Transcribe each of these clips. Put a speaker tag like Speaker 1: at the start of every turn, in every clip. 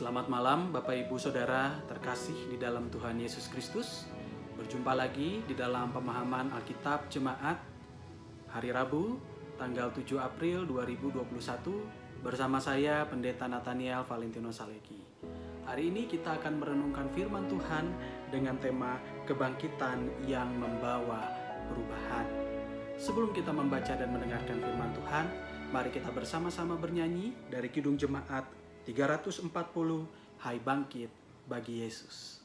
Speaker 1: Selamat malam Bapak Ibu Saudara terkasih di dalam Tuhan Yesus Kristus. Berjumpa lagi di dalam pemahaman Alkitab Jemaat hari Rabu tanggal 7 April 2021 bersama saya Pendeta Nathaniel Valentino Saleki. Hari ini kita akan merenungkan firman Tuhan dengan tema kebangkitan yang membawa perubahan. Sebelum kita membaca dan mendengarkan firman Tuhan, mari kita bersama-sama bernyanyi dari Kidung Jemaat 340, Hai Bangkit Bagi Yesus.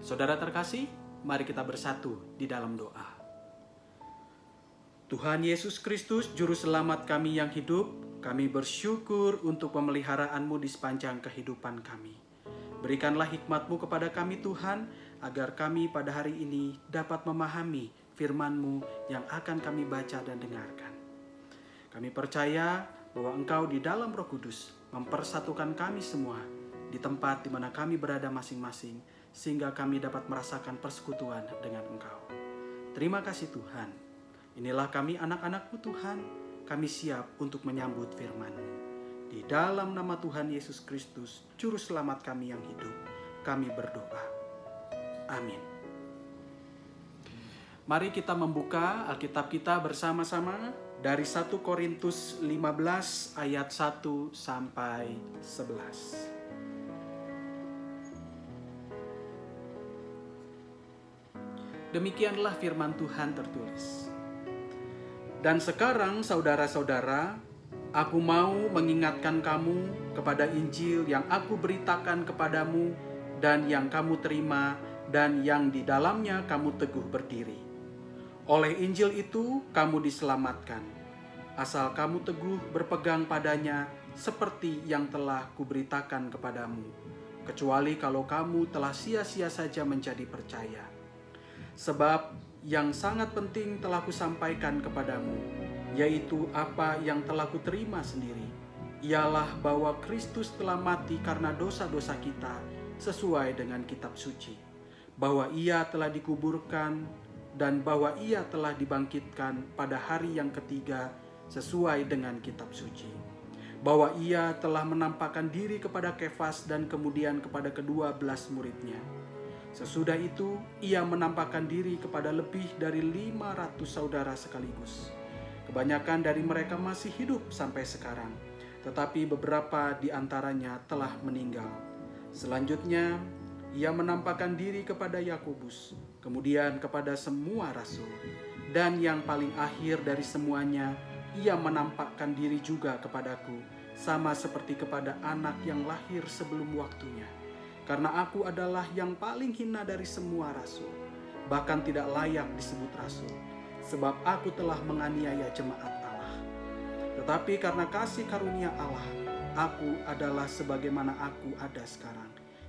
Speaker 1: Saudara terkasih, mari kita bersatu di dalam doa. Tuhan Yesus Kristus, Juru Selamat kami yang hidup, kami bersyukur untuk pemeliharaanmu di sepanjang kehidupan kami. Berikanlah hikmat-Mu kepada kami Tuhan, agar kami pada hari ini dapat memahami firman-Mu yang akan kami baca dan dengarkan. Kami percaya bahwa Engkau di dalam Roh Kudus mempersatukan kami semua di tempat di mana kami berada masing-masing, sehingga kami dapat merasakan persekutuan dengan Engkau. Terima kasih Tuhan. Inilah kami anak-anak-Mu Tuhan, kami siap untuk menyambut firman-Mu. Di dalam nama Tuhan Yesus Kristus, Juru Selamat kami yang hidup, kami berdoa. Amin. Mari kita membuka Alkitab kita bersama-sama dari 1 Korintus 15 ayat 1 sampai 11. Demikianlah firman Tuhan tertulis. Dan sekarang saudara-saudara, aku mau mengingatkan kamu kepada Injil yang aku beritakan kepadamu dan yang kamu terima dan yang di dalamnya kamu teguh berdiri. Oleh Injil itu kamu diselamatkan, asal kamu teguh berpegang padanya seperti yang telah kuberitakan kepadamu, kecuali kalau kamu telah sia-sia saja menjadi percaya. Sebab yang sangat penting telah kusampaikan kepadamu, yaitu apa yang telah kuterima sendiri, ialah bahwa Kristus telah mati karena dosa-dosa kita sesuai dengan kitab suci, bahwa Ia telah dikuburkan dan bahwa Ia telah dibangkitkan pada hari yang ketiga sesuai dengan kitab suci, bahwa Ia telah menampakkan diri kepada Kefas dan kemudian kepada ke-12 muridnya. Sesudah itu, Ia menampakkan diri kepada lebih dari 500 saudara sekaligus. Kebanyakan dari mereka masih hidup sampai sekarang, tetapi beberapa di antaranya telah meninggal. Selanjutnya, Ia menampakkan diri kepada Yakobus, kemudian kepada semua rasul. Dan yang paling akhir dari semuanya, Ia menampakkan diri juga kepadaku, sama seperti kepada anak yang lahir sebelum waktunya. Karena aku adalah yang paling hina dari semua rasul, bahkan tidak layak disebut rasul, sebab aku telah menganiaya jemaat Allah. Tetapi karena kasih karunia Allah, aku adalah sebagaimana aku ada sekarang,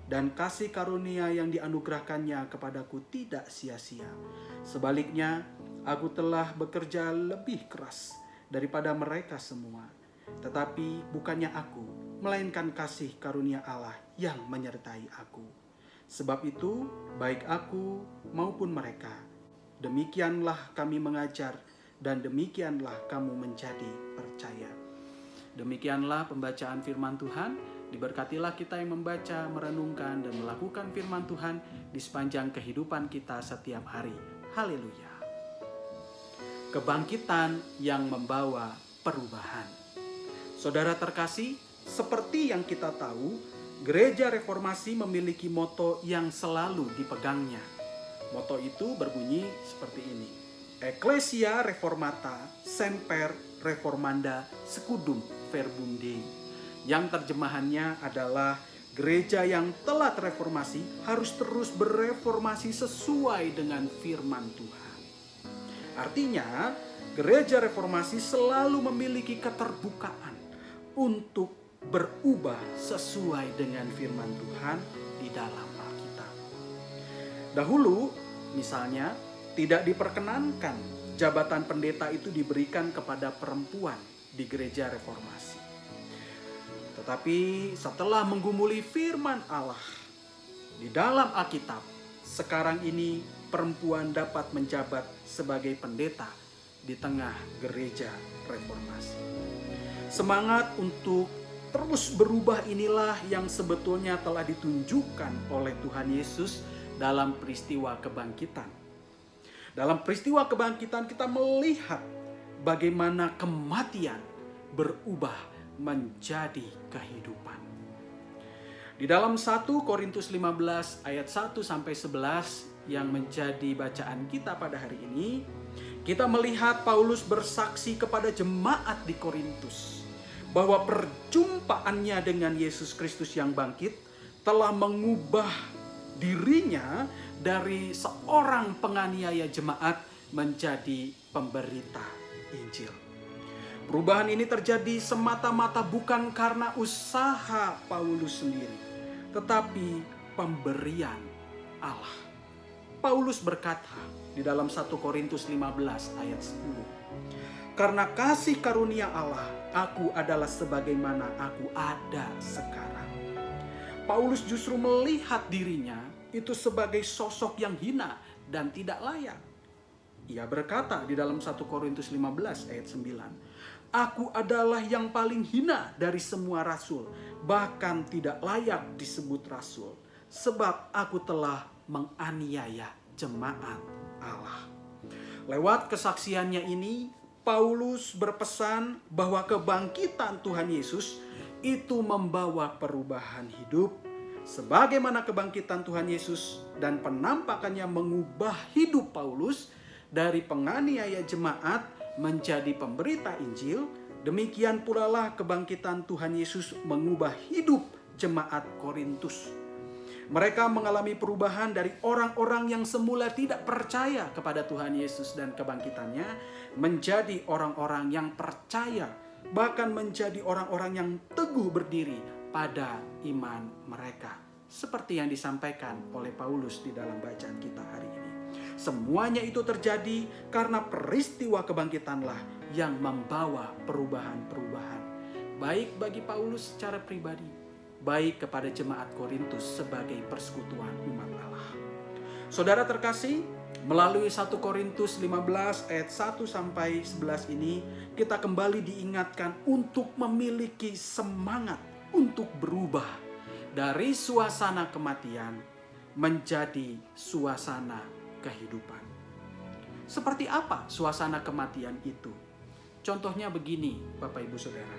Speaker 1: dan kasih karunia yang dianugerahkannya kepadaku tidak sia-sia. Sebaliknya, aku telah bekerja lebih keras daripada mereka semua. Tetapi bukannya aku, melainkan kasih karunia Allah yang menyertai aku. Sebab itu, baik aku maupun mereka, demikianlah kami mengajar dan demikianlah kamu menjadi percaya. Demikianlah pembacaan firman Tuhan. Diberkatilah kita yang membaca, merenungkan, dan melakukan firman Tuhan di sepanjang kehidupan kita setiap hari. Haleluya. Kebangkitan yang membawa perubahan. Saudara terkasih, seperti yang kita tahu, Gereja Reformasi memiliki moto yang selalu dipegangnya. Moto itu berbunyi seperti ini: Ecclesia Reformata Semper Reformanda Secundum Verbum Dei. Yang terjemahannya adalah gereja yang telah reformasi harus terus bereformasi sesuai dengan firman Tuhan. Artinya, gereja reformasi selalu memiliki keterbukaan untuk berubah sesuai dengan firman Tuhan di dalam Alkitab. Dahulu, misalnya, tidak diperkenankan jabatan pendeta itu diberikan kepada perempuan di gereja reformasi. Tetapi setelah menggumuli firman Allah di dalam Alkitab, sekarang ini perempuan dapat menjabat sebagai pendeta di tengah gereja reformasi. Semangat untuk terus berubah inilah yang sebetulnya telah ditunjukkan oleh Tuhan Yesus dalam peristiwa kebangkitan. Dalam peristiwa kebangkitan kita melihat bagaimana kematian berubah menjadi kehidupan. Di dalam 1 Korintus 15 ayat 1 sampai 11 yang menjadi bacaan kita pada hari ini, kita melihat Paulus bersaksi kepada jemaat di Korintus bahwa perjumpaannya dengan Yesus Kristus yang bangkit telah mengubah dirinya dari seorang penganiaya jemaat menjadi pemberita Injil. Perubahan ini terjadi semata-mata bukan karena usaha Paulus sendiri, tetapi pemberian Allah. Paulus berkata di dalam 1 Korintus 15 ayat 10, "Karena kasih karunia Allah, aku adalah sebagaimana aku ada sekarang." Paulus justru melihat dirinya itu sebagai sosok yang hina dan tidak layak. Ia berkata di dalam 1 Korintus 15 ayat 9, "Aku adalah yang paling hina dari semua rasul, bahkan tidak layak disebut rasul, sebab aku telah menganiaya jemaat Allah." Lewat kesaksiannya ini, Paulus berpesan bahwa kebangkitan Tuhan Yesus itu membawa perubahan hidup, sebagaimana kebangkitan Tuhan Yesus dan penampakannya mengubah hidup Paulus dari penganiaya jemaat menjadi pemberita Injil. Demikian pula lah kebangkitan Tuhan Yesus mengubah hidup jemaat Korintus. Mereka mengalami perubahan dari orang-orang yang semula tidak percaya kepada Tuhan Yesus dan kebangkitannya menjadi orang-orang yang percaya, bahkan menjadi orang-orang yang teguh berdiri pada iman mereka. Seperti yang disampaikan oleh Paulus di dalam bacaan kita hari ini. Semuanya itu terjadi karena peristiwa kebangkitanlah yang membawa perubahan-perubahan. Baik bagi Paulus secara pribadi, baik kepada jemaat Korintus sebagai persekutuan umat Allah. Saudara terkasih, melalui 1 Korintus 15 ayat 1 sampai 11 ini, kita kembali diingatkan untuk memiliki semangat untuk berubah dari suasana kematian menjadi suasana kehidupan. Seperti apa suasana kematian itu? Contohnya begini, Bapak Ibu Saudara.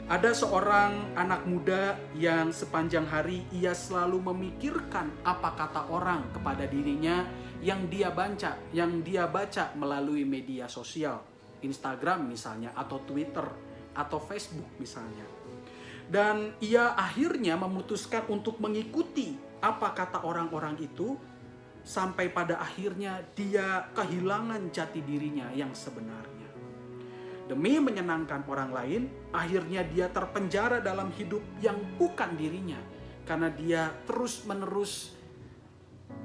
Speaker 1: Ada seorang anak muda yang sepanjang hari ia selalu memikirkan apa kata orang kepada dirinya yang dia baca melalui media sosial, Instagram misalnya, atau Twitter, atau Facebook misalnya. Dan ia akhirnya memutuskan untuk mengikuti apa kata orang-orang itu, sampai pada akhirnya dia kehilangan jati dirinya yang sebenarnya. Demi menyenangkan orang lain, akhirnya dia terpenjara dalam hidup yang bukan dirinya, karena dia terus-menerus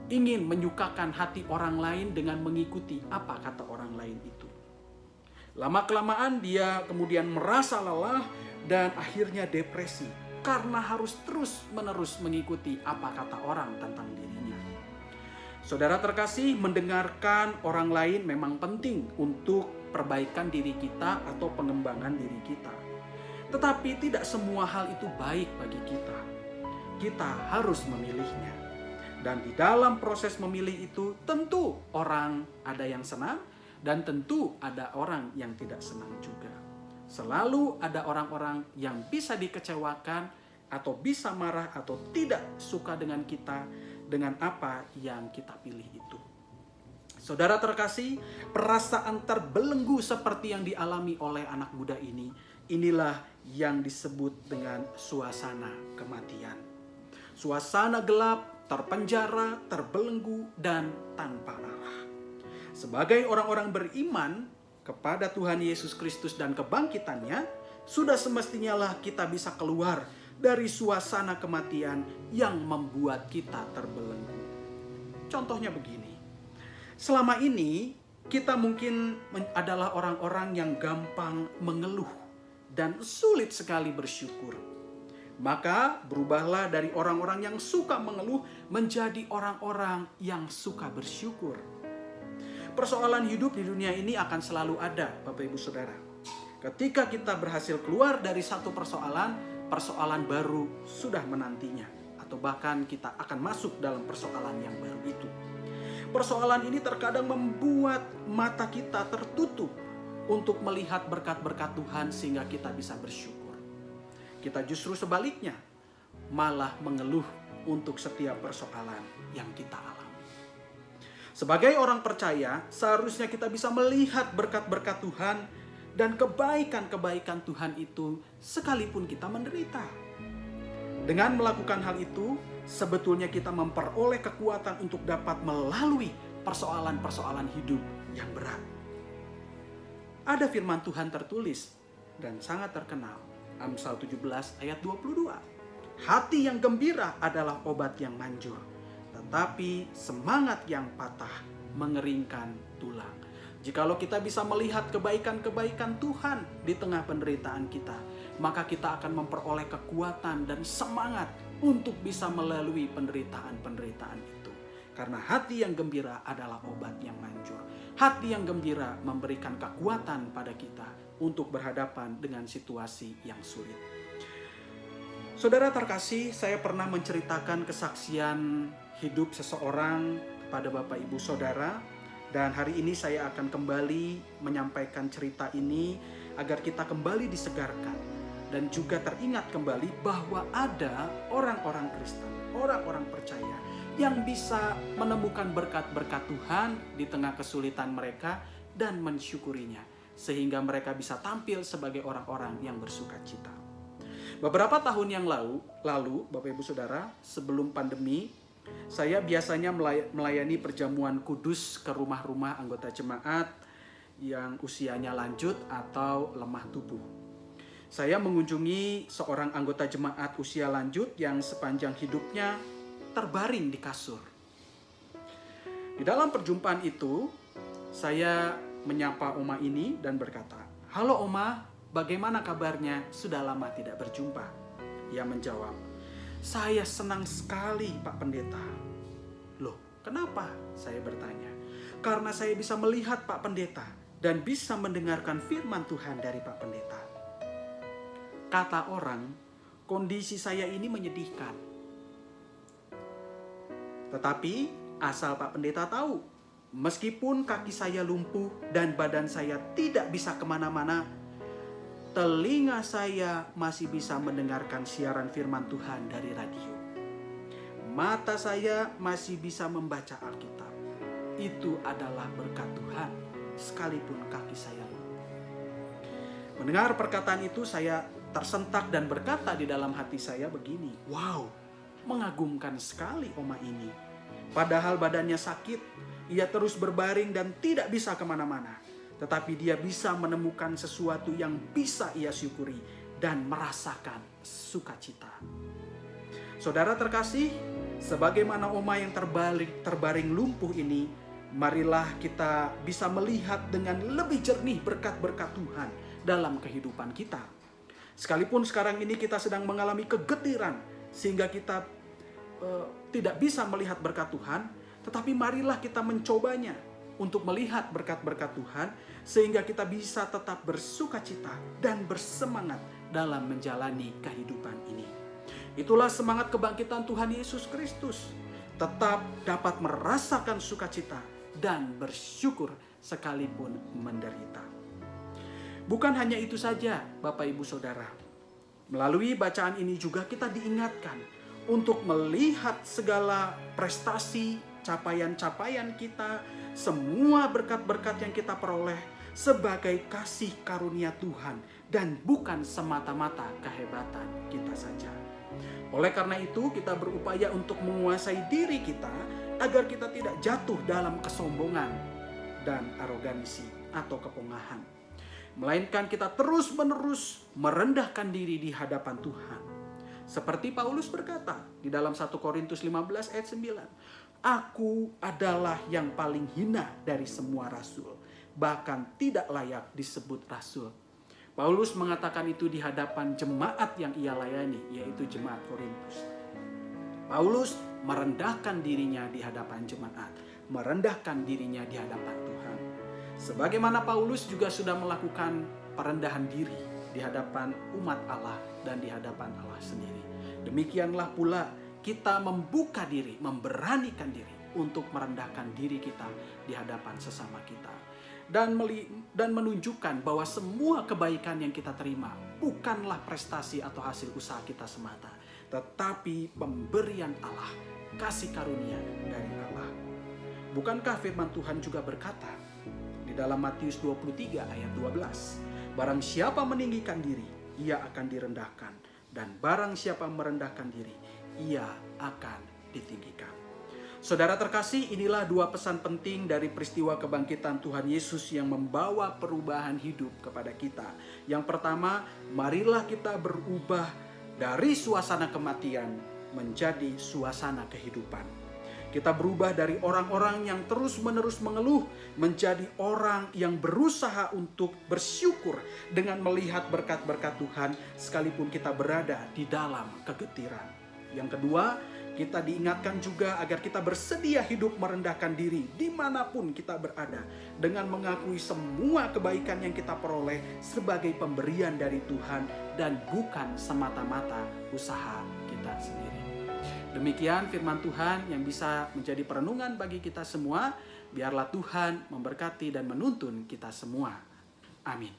Speaker 1: ingin menyukakan hati orang lain dengan mengikuti apa kata orang lain itu. Lama-kelamaan dia kemudian merasa lelah dan akhirnya depresi karena harus terus-menerus mengikuti apa kata orang tentang dirinya. Saudara terkasih, mendengarkan orang lain memang penting untuk perbaikan diri kita atau pengembangan diri kita. Tetapi tidak semua hal itu baik bagi kita. Kita harus memilihnya. Dan di dalam proses memilih itu tentu orang ada yang senang dan tentu ada orang yang tidak senang juga. Selalu ada orang-orang yang bisa dikecewakan atau bisa marah atau tidak suka dengan kita dengan apa yang kita pilih itu. Saudara terkasih, perasaan terbelenggu seperti yang dialami oleh anak muda ini, inilah yang disebut dengan suasana kematian. Suasana gelap, terpenjara, terbelenggu, dan tanpa arah. Sebagai orang-orang beriman kepada Tuhan Yesus Kristus dan kebangkitannya, sudah semestinya lah kita bisa keluar dari suasana kematian yang membuat kita terbelenggu. Contohnya begini, selama ini kita mungkin adalah orang-orang yang gampang mengeluh dan sulit sekali bersyukur. Maka berubahlah dari orang-orang yang suka mengeluh menjadi orang-orang yang suka bersyukur. Persoalan hidup di dunia ini akan selalu ada, Bapak Ibu Saudara. Ketika kita berhasil keluar dari satu persoalan baru sudah menantinya. Atau bahkan kita akan masuk dalam persoalan yang baru itu. Persoalan ini terkadang membuat mata kita tertutup untuk melihat berkat-berkat Tuhan sehingga kita bisa bersyukur. Kita justru sebaliknya, malah mengeluh untuk setiap persoalan yang kita alami. Sebagai orang percaya, seharusnya kita bisa melihat berkat-berkat Tuhan dan kebaikan-kebaikan Tuhan itu sekalipun kita menderita. Dengan melakukan hal itu, sebetulnya kita memperoleh kekuatan untuk dapat melalui persoalan-persoalan hidup yang berat. Ada firman Tuhan tertulis dan sangat terkenal. Amsal 17 ayat 22. Hati yang gembira adalah obat yang manjur, tetapi semangat yang patah mengeringkan tulang. Jikalau kita bisa melihat kebaikan-kebaikan Tuhan di tengah penderitaan kita, maka kita akan memperoleh kekuatan dan semangat untuk bisa melalui penderitaan-penderitaan itu. Karena hati yang gembira adalah obat yang manjur. Hati yang gembira memberikan kekuatan pada kita untuk berhadapan dengan situasi yang sulit. Saudara terkasih, saya pernah menceritakan kesaksian hidup seseorang kepada Bapak Ibu Saudara. Dan hari ini saya akan kembali menyampaikan cerita ini agar kita kembali disegarkan. Dan juga teringat kembali bahwa ada orang-orang Kristen, orang-orang percaya yang bisa menemukan berkat-berkat Tuhan di tengah kesulitan mereka dan mensyukurinya. Sehingga mereka bisa tampil sebagai orang-orang yang bersukacita. Beberapa tahun yang lalu, Bapak Ibu Saudara, sebelum pandemi, saya biasanya melayani perjamuan kudus ke rumah-rumah anggota jemaat yang usianya lanjut atau lemah tubuh. Saya mengunjungi seorang anggota jemaat usia lanjut yang sepanjang hidupnya terbaring di kasur. Di dalam perjumpaan itu, saya menyapa Oma ini dan berkata, "Halo Oma, bagaimana kabarnya? Sudah lama tidak berjumpa." Ia menjawab, "Saya senang sekali Pak Pendeta." "Loh, kenapa?" saya bertanya. "Karena saya bisa melihat Pak Pendeta dan bisa mendengarkan firman Tuhan dari Pak Pendeta." Kata orang, kondisi saya ini menyedihkan. Tetapi asal Pak Pendeta tahu, meskipun kaki saya lumpuh dan badan saya tidak bisa kemana-mana, telinga saya masih bisa mendengarkan siaran firman Tuhan dari radio. Mata saya masih bisa membaca Alkitab. Itu adalah berkat Tuhan, sekalipun kaki saya lumpuh. Mendengar perkataan itu, saya tersentak dan berkata di dalam hati saya begini, "Wow, mengagumkan sekali Oma ini. Padahal badannya sakit, ia terus berbaring dan tidak bisa kemana-mana. Tetapi dia bisa menemukan sesuatu yang bisa ia syukuri dan merasakan sukacita." Saudara terkasih, sebagaimana Oma yang terbaring lumpuh ini, marilah kita bisa melihat dengan lebih jernih berkat-berkat Tuhan dalam kehidupan kita. Sekalipun sekarang ini kita sedang mengalami kegetiran sehingga kita tidak bisa melihat berkat Tuhan, tetapi marilah kita mencobanya untuk melihat berkat-berkat Tuhan sehingga kita bisa tetap bersukacita dan bersemangat dalam menjalani kehidupan ini. Itulah semangat kebangkitan Tuhan Yesus Kristus. Tetap dapat merasakan sukacita dan bersyukur sekalipun menderita. Bukan hanya itu saja, Bapak Ibu Saudara. Melalui bacaan ini juga kita diingatkan untuk melihat segala prestasi, capaian-capaian kita, semua berkat-berkat yang kita peroleh sebagai kasih karunia Tuhan dan bukan semata-mata kehebatan kita saja. Oleh karena itu, kita berupaya untuk menguasai diri kita agar kita tidak jatuh dalam kesombongan dan arogansi atau kepongahan. Melainkan kita terus-menerus merendahkan diri di hadapan Tuhan. Seperti Paulus berkata di dalam 1 Korintus 15 ayat 9, "Aku adalah yang paling hina dari semua rasul, bahkan tidak layak disebut rasul." Paulus mengatakan itu di hadapan jemaat yang ia layani, yaitu jemaat Korintus. Paulus merendahkan dirinya di hadapan jemaat, merendahkan dirinya di hadapan Tuhan. Sebagaimana Paulus juga sudah melakukan perendahan diri di hadapan umat Allah dan di hadapan Allah sendiri. Demikianlah pula kita membuka diri, memberanikan diri untuk merendahkan diri kita di hadapan sesama kita. Dan menunjukkan bahwa semua kebaikan yang kita terima bukanlah prestasi atau hasil usaha kita semata, tetapi pemberian Allah, kasih karunia dari Allah. Bukankah firman Tuhan juga berkata di dalam Matius 23 ayat 12, "Barang siapa meninggikan diri, ia akan direndahkan, dan barang siapa merendahkan diri, ia akan ditinggikan." Saudara terkasih, inilah dua pesan penting dari peristiwa kebangkitan Tuhan Yesus yang membawa perubahan hidup kepada kita. Yang pertama, marilah kita berubah dari suasana kematian menjadi suasana kehidupan. Kita berubah dari orang-orang yang terus-menerus mengeluh menjadi orang yang berusaha untuk bersyukur dengan melihat berkat-berkat Tuhan sekalipun kita berada di dalam kegetiran. Yang kedua, kita diingatkan juga agar kita bersedia hidup merendahkan diri dimanapun kita berada, dengan mengakui semua kebaikan yang kita peroleh sebagai pemberian dari Tuhan dan bukan semata-mata usaha kita sendiri. Demikian firman Tuhan yang bisa menjadi perenungan bagi kita semua. Biarlah Tuhan memberkati dan menuntun kita semua. Amin.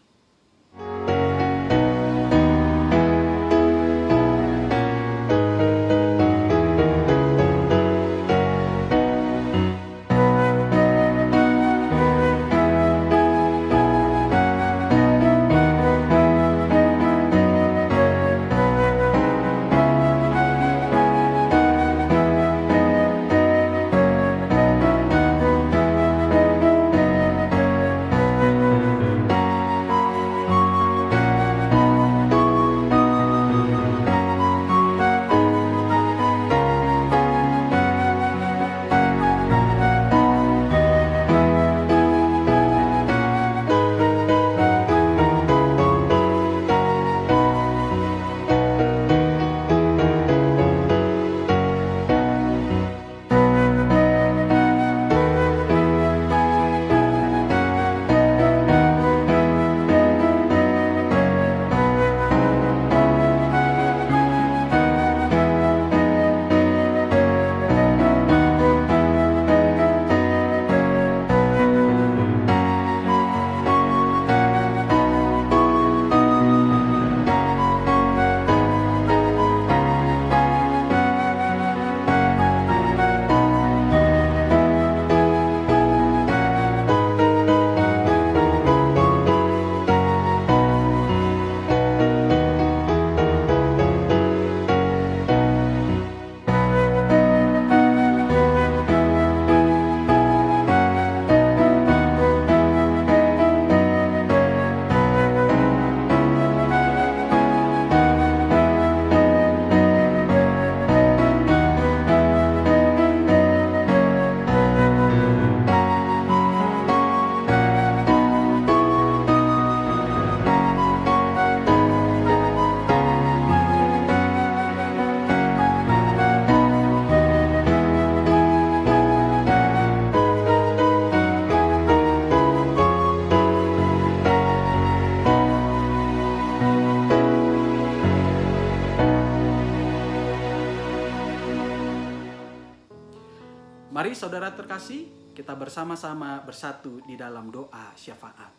Speaker 1: Mari saudara terkasih, kita bersama-sama bersatu di dalam doa syafaat.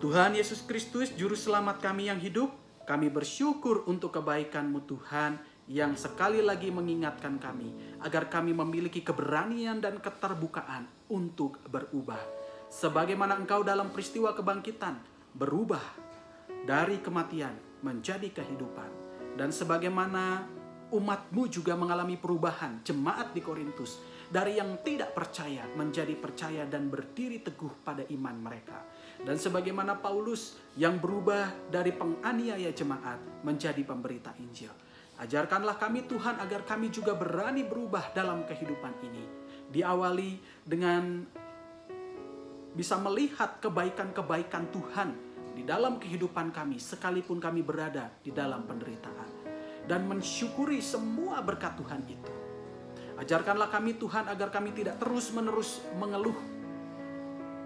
Speaker 1: Tuhan Yesus Kristus, Juru Selamat kami yang hidup, kami bersyukur untuk kebaikan-Mu Tuhan yang sekali lagi mengingatkan kami agar kami memiliki keberanian dan keterbukaan untuk berubah. Sebagaimana Engkau dalam peristiwa kebangkitan berubah dari kematian menjadi kehidupan. Dan sebagaimana umat-Mu juga mengalami perubahan, jemaat di Korintus, dari yang tidak percaya menjadi percaya dan berdiri teguh pada iman mereka. Dan sebagaimana Paulus yang berubah dari penganiaya jemaat menjadi pemberita Injil. Ajarkanlah kami Tuhan agar kami juga berani berubah dalam kehidupan ini. Diawali dengan bisa melihat kebaikan-kebaikan Tuhan di dalam kehidupan kami sekalipun kami berada di dalam penderitaan. Dan mensyukuri semua berkat Tuhan itu. Ajarkanlah kami Tuhan agar kami tidak terus-menerus mengeluh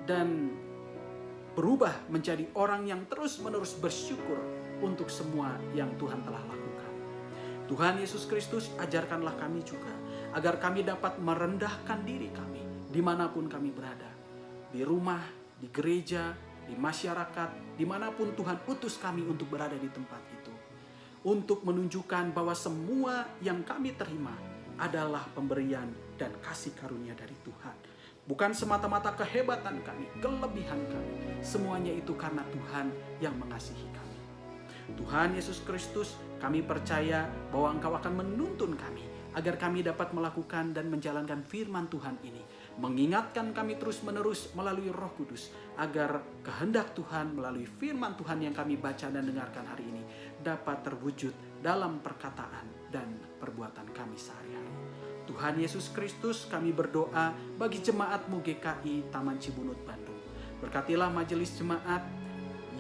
Speaker 1: dan berubah menjadi orang yang terus-menerus bersyukur untuk semua yang Tuhan telah lakukan. Tuhan Yesus Kristus, ajarkanlah kami juga agar kami dapat merendahkan diri kami dimanapun kami berada. Di rumah, di gereja, di masyarakat, dimanapun Tuhan utus kami untuk berada di tempat itu. Untuk menunjukkan bahwa semua yang kami terima adalah pemberian dan kasih karunia dari Tuhan. Bukan semata-mata kehebatan kami, kelebihan kami. Semuanya itu karena Tuhan yang mengasihi kami. Tuhan Yesus Kristus, kami percaya bahwa Engkau akan menuntun kami agar kami dapat melakukan dan menjalankan firman Tuhan ini. Mengingatkan kami terus-menerus melalui Roh Kudus agar kehendak Tuhan melalui firman Tuhan yang kami baca dan dengarkan hari ini dapat terwujud dalam perkataan dan perbuatan kami sehari-hari. Tuhan Yesus Kristus, kami berdoa bagi jemaat-Mu GKI Taman Cibunut Bandung. Berkatilah majelis jemaat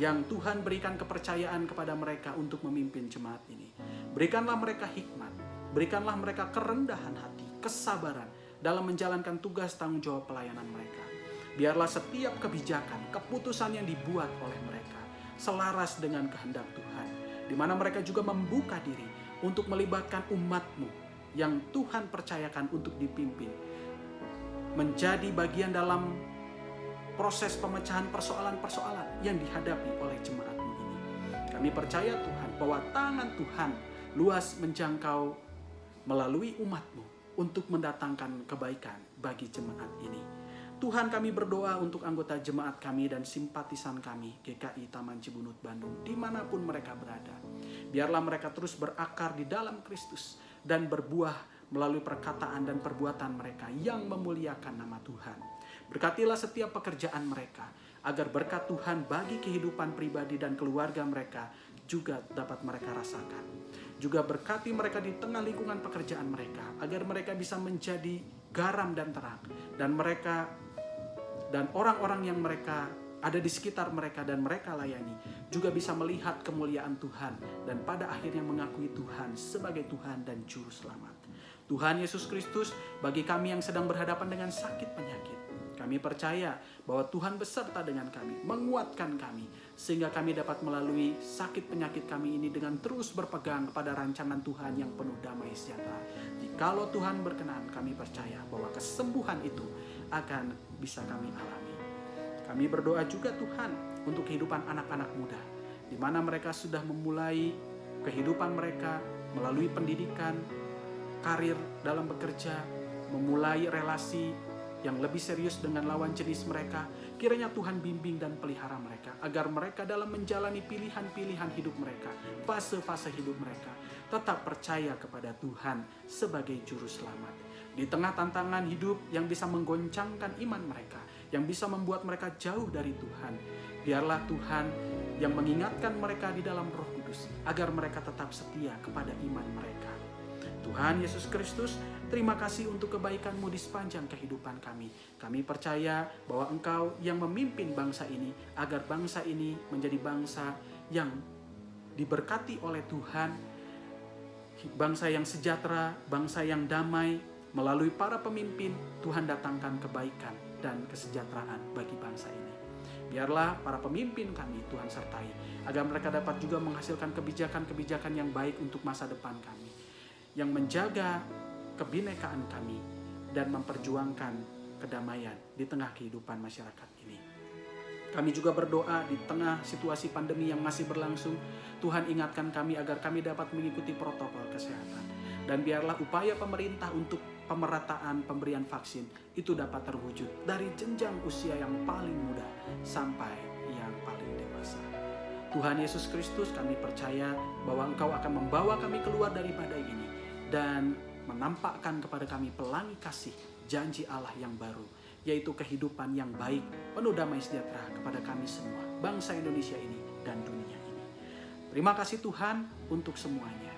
Speaker 1: yang Tuhan berikan kepercayaan kepada mereka untuk memimpin jemaat ini. Berikanlah mereka hikmat, berikanlah mereka kerendahan hati, kesabaran dalam menjalankan tugas tanggung jawab pelayanan mereka. Biarlah setiap kebijakan, keputusan yang dibuat oleh mereka selaras dengan kehendak Tuhan, di mana mereka juga membuka diri untuk melibatkan umat-Mu yang Tuhan percayakan untuk dipimpin, menjadi bagian dalam proses pemecahan persoalan-persoalan yang dihadapi oleh jemaat-Mu ini. Kami percaya Tuhan bahwa tangan Tuhan luas menjangkau melalui umat-Mu untuk mendatangkan kebaikan bagi jemaat ini. Tuhan, kami berdoa untuk anggota jemaat kami dan simpatisan kami GKI Taman Cibunut Bandung dimanapun mereka berada. Biarlah mereka terus berakar di dalam Kristus dan berbuah melalui perkataan dan perbuatan mereka yang memuliakan nama Tuhan. Berkatilah setiap pekerjaan mereka agar berkat Tuhan bagi kehidupan pribadi dan keluarga mereka juga dapat mereka rasakan. Juga berkati mereka di tengah lingkungan pekerjaan mereka agar mereka bisa menjadi garam dan terang, dan mereka dan orang-orang yang mereka ada di sekitar mereka dan mereka layani juga bisa melihat kemuliaan Tuhan dan pada akhirnya mengakui Tuhan sebagai Tuhan dan Juru Selamat. Tuhan Yesus Kristus, bagi kami yang sedang berhadapan dengan sakit penyakit, kami percaya bahwa Tuhan beserta dengan kami, menguatkan kami, sehingga kami dapat melalui sakit penyakit kami ini dengan terus berpegang kepada rancangan Tuhan yang penuh damai sejahtera. Jikalau Tuhan berkenan, kami percaya bahwa kesembuhan itu akan bisa kami alami. Kami berdoa juga Tuhan untuk kehidupan anak-anak muda, di mana mereka sudah memulai kehidupan mereka melalui pendidikan, karir dalam bekerja, memulai relasi yang lebih serius dengan lawan jenis mereka. Kiranya Tuhan bimbing dan pelihara mereka agar mereka dalam menjalani pilihan-pilihan hidup mereka, fase-fase hidup mereka, tetap percaya kepada Tuhan sebagai Juru Selamat. Di tengah tantangan hidup yang bisa menggoncangkan iman mereka, yang bisa membuat mereka jauh dari Tuhan, biarlah Tuhan yang mengingatkan mereka di dalam Roh Kudus agar mereka tetap setia kepada iman mereka. Tuhan Yesus Kristus, terima kasih untuk kebaikan-Mu di sepanjang kehidupan kami. Kami percaya bahwa Engkau yang memimpin bangsa ini, agar bangsa ini menjadi bangsa yang diberkati oleh Tuhan, bangsa yang sejahtera, bangsa yang damai. Melalui para pemimpin, Tuhan datangkan kebaikan dan kesejahteraan bagi bangsa ini. Biarlah para pemimpin kami Tuhan sertai, agar mereka dapat juga menghasilkan kebijakan-kebijakan yang baik untuk masa depan kami, yang menjaga kebinekaan kami, dan memperjuangkan kedamaian di tengah kehidupan masyarakat ini. Kami juga berdoa di tengah situasi pandemi yang masih berlangsung, Tuhan ingatkan kami agar kami dapat mengikuti protokol kesehatan. Dan biarlah upaya pemerintah untuk pemerataan pemberian vaksin itu dapat terwujud dari jenjang usia yang paling muda sampai yang paling dewasa. Tuhan Yesus Kristus, kami percaya bahwa Engkau akan membawa kami keluar dari badai ini dan menampakkan kepada kami pelangi kasih janji Allah yang baru, yaitu kehidupan yang baik, penuh damai sejahtera kepada kami semua, bangsa Indonesia ini dan dunia ini. Terima kasih Tuhan untuk semuanya.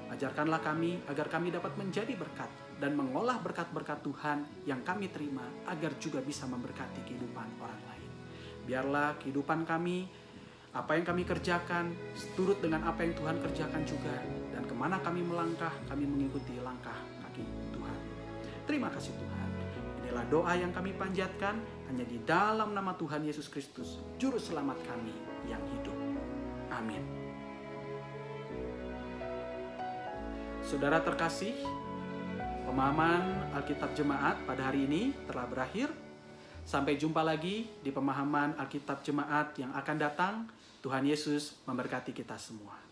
Speaker 1: Ajarkanlah kami agar kami dapat menjadi berkat dan mengolah berkat-berkat Tuhan yang kami terima agar juga bisa memberkati kehidupan orang lain. Biarlah kehidupan kami, apa yang kami kerjakan, seturut dengan apa yang Tuhan kerjakan juga. Dan kemana kami melangkah, kami mengikuti langkah kaki Tuhan. Terima kasih Tuhan. Inilah doa yang kami panjatkan hanya di dalam nama Tuhan Yesus Kristus, Juru Selamat kami yang hidup. Amin. Saudara terkasih, pemahaman Alkitab Jemaat pada hari ini telah berakhir. Sampai jumpa lagi di pemahaman Alkitab Jemaat yang akan datang. Tuhan Yesus memberkati kita semua.